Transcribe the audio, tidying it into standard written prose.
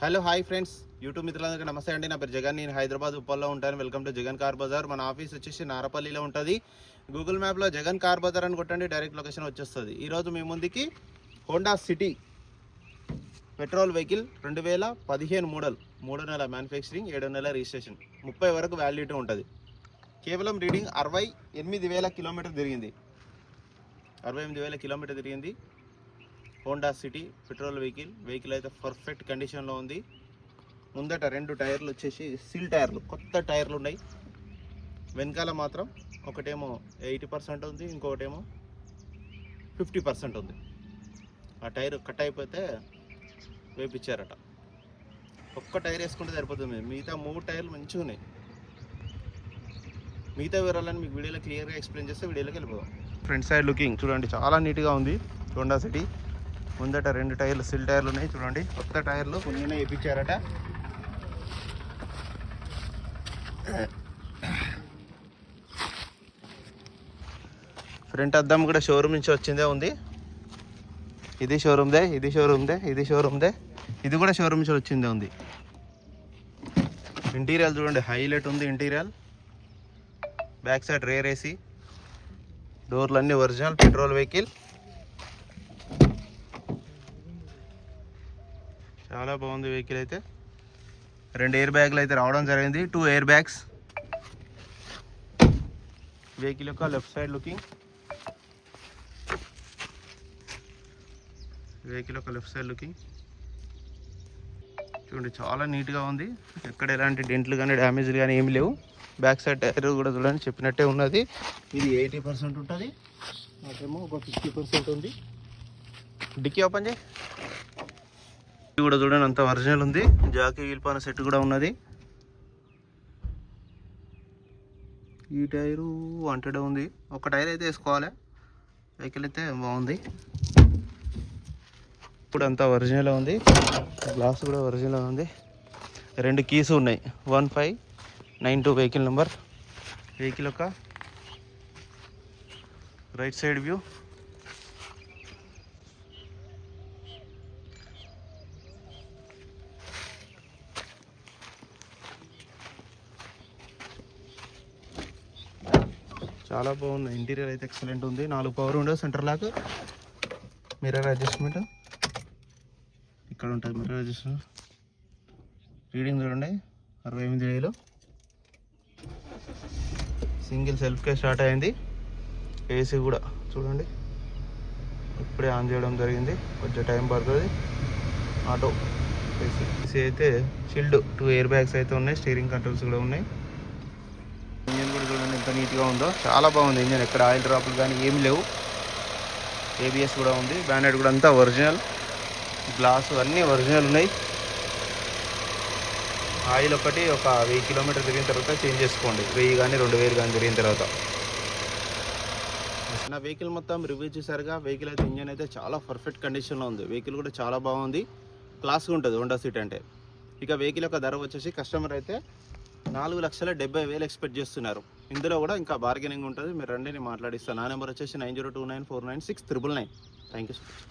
Hello hi friends, YouTube మిత్రులందరికీ నమస్తే అండి. నా పేరు జగన్, నేను హైదరాబాద్ ఉప్పల్లో ఉంటాను. Welcome to Jagan car Bazaar. మన ఆఫీస్ వచ్చేసి నారపల్లిలో ఉంటుంది. గూగుల్ మ్యాప్లో జగన్ కార్ బజార్ అని కొట్టండి, డైరెక్ట్ లొకేషన్ వచ్చేస్తుంది. ఈరోజు మీ ముందుకి Honda city petrol vehicle 2015 model, 3 నెలల మ్యానుఫ్యాక్చరింగ్, 7 నెలల రిజిస్ట్రేషన్, 30 వరకు వ్యాలిడిటీ ఉంటుంది. కేవలం రీడింగ్ 68,000 కిలోమీటర్ తిరిగింది. 68,000 కిలోమీటర్ తిరిగింది. హోండా సిటీ పెట్రోల్ వెహికల్ అయితే పర్ఫెక్ట్ కండిషన్లో ఉంది. ముందట 2 టైర్లు వచ్చేసి సీల్ టైర్లు, కొత్త టైర్లు ఉన్నాయి. వెనకాల మాత్రం ఒకటేమో 80% ఉంది, ఇంకొకటేమో 50% ఉంది. ఆ టైర్ కట్ అయిపోతే వేపించారట. ఒక్క టైర్ వేసుకుంటే సరిపోతుంది. మిగతా 3 టైర్లు మంచిగా ఉన్నాయి. మిగతా వివరాలని మీకు వీడియోలో క్లియర్గా ఎక్స్ప్లెయిన్ చేస్తే వీడియోలోకి వెళ్ళిపోదాం. ఫ్రంట్ సైడ్ లుకింగ్ చూడండి, చాలా నీట్గా ఉంది. హోండా సిటీ ముందట 2 టైర్లు సిల్ టైర్లు ఉన్నాయి. చూడండి, కొత్త టైర్లు కొన్నినే వేయించారట. ఫ్రంట్ అద్దం కూడా షోరూమ్ నుంచి వచ్చిందే ఉంది. ఇది షోరూమ్దే, ఇది షోరూమ్దే, ఇది షోరూమ్దే, ఇది కూడా షోరూమ్ నుంచి వచ్చిందే ఉంది. ఇంటీరియర్ చూడండి, హైలైట్ ఉంది interior. Back side rare AC, డోర్లు అన్నీ ఒరిజినల్. పెట్రోల్ వెహికల్ చాలా బాగుంది. వెహికల్ అయితే 2 ఎయిర్ బ్యాగ్లు అయితే రావడం జరిగింది, 2 ఎయిర్ బ్యాగ్స్. వెహికల్ యొక్క లెఫ్ట్ సైడ్ లుకింగ్, చూడండి, చాలా నీట్గా ఉంది. ఎక్కడ ఎలాంటి డెంట్లు కానీ డ్యామేజ్లు కానీ ఏమి లేవు. బ్యాక్ సైడ్ టైర్ కూడా చూడండి, చెప్పినట్టే ఉన్నది. ఇది 80% ఉంటుంది, నాకేమో ఒక 50% ఉంది. డిక్కీ ఓపెన్ చేయి. ఇది కూడా చూడండి, అంత ఒరిజినల్ ఉంది. జాకీ వీల్పాన సెట్ కూడా ఉన్నది. ఈ టైరు వాంటెడ్ ఉంది. ఒక టైర్ అయితే వేసుకోవాలి. వెహికల్ అయితే బాగుంది. ఇప్పుడు అంతా ఒరిజినల్ ఉంది. గ్లాస్ కూడా ఒరిజినల్ ఉంది. 2 కీస్ ఉన్నాయి. 1592 వెహికల్ నెంబర్. వెహికల్ యొక్క రైట్ సైడ్ వ్యూ, చాలా బాగుంది. ఇంటీరియర్ అయితే ఎక్సలెంట్ ఉంది. 4 power window, center lock, mirror adjustment ఇక్కడ ఉంటుంది. Mirror adjustment. రీడింగ్ చూడండి 68,000. సింగిల్ సెల్ఫ్కే స్టార్ట్ అయింది. ఏసీ కూడా చూడండి, ఇప్పుడే ఆన్ చేయడం జరిగింది, కొంచెం టైం పడుతుంది. ఆటో ఏసీ అయితే చిల్డ్. 2 ఎయిర్ బ్యాగ్స్ అయితే ఉన్నాయి. స్టీరింగ్ కంట్రోల్స్ కూడా ఉన్నాయి. ఇంజన్ కూడా చూడండి ఎంత నీట్గా ఉందో, చాలా బాగుంది ఇంజన్. ఎక్కడ ఆయిల్ డ్రాపులు కానీ ఏమి లేవు. ఏబిఎస్ కూడా ఉంది. బ్యాండెడ్ కూడా అంతా ఒరిజినల్. గ్లాసు అన్నీ ఒరిజినల్ ఉన్నాయి. ఆయిల్ ఒకటి ఒక 1000 కిలోమీటర్ తిరిగిన తర్వాత చేంజ్ చేసుకోండి. 1000 కానీ 2000 కానీ తిరిగిన తర్వాత. నా వెహికల్ మొత్తం రివ్యూ చేశారుగా. వెహికల్ అయితే ఇంజన్ అయితే చాలా పర్ఫెక్ట్ కండిషన్లో ఉంది. వెహికల్ కూడా చాలా బాగుంది, క్లాస్గా ఉంటుంది హోండా సిటీ అంటే. ఇక వెహికల్ యొక్క ధర వచ్చేసి కస్టమర్ అయితే 4,70,000 ఎక్స్పెక్ట్ చేస్తున్నారు. ఇందులో కూడా ఇంకా బార్గెనింగ్ ఉంటుంది. మీరు రండి, నేను మాట్లాడిస్తాను. నా నెంబర్ వచ్చేసి 9029496999. Thank you so much.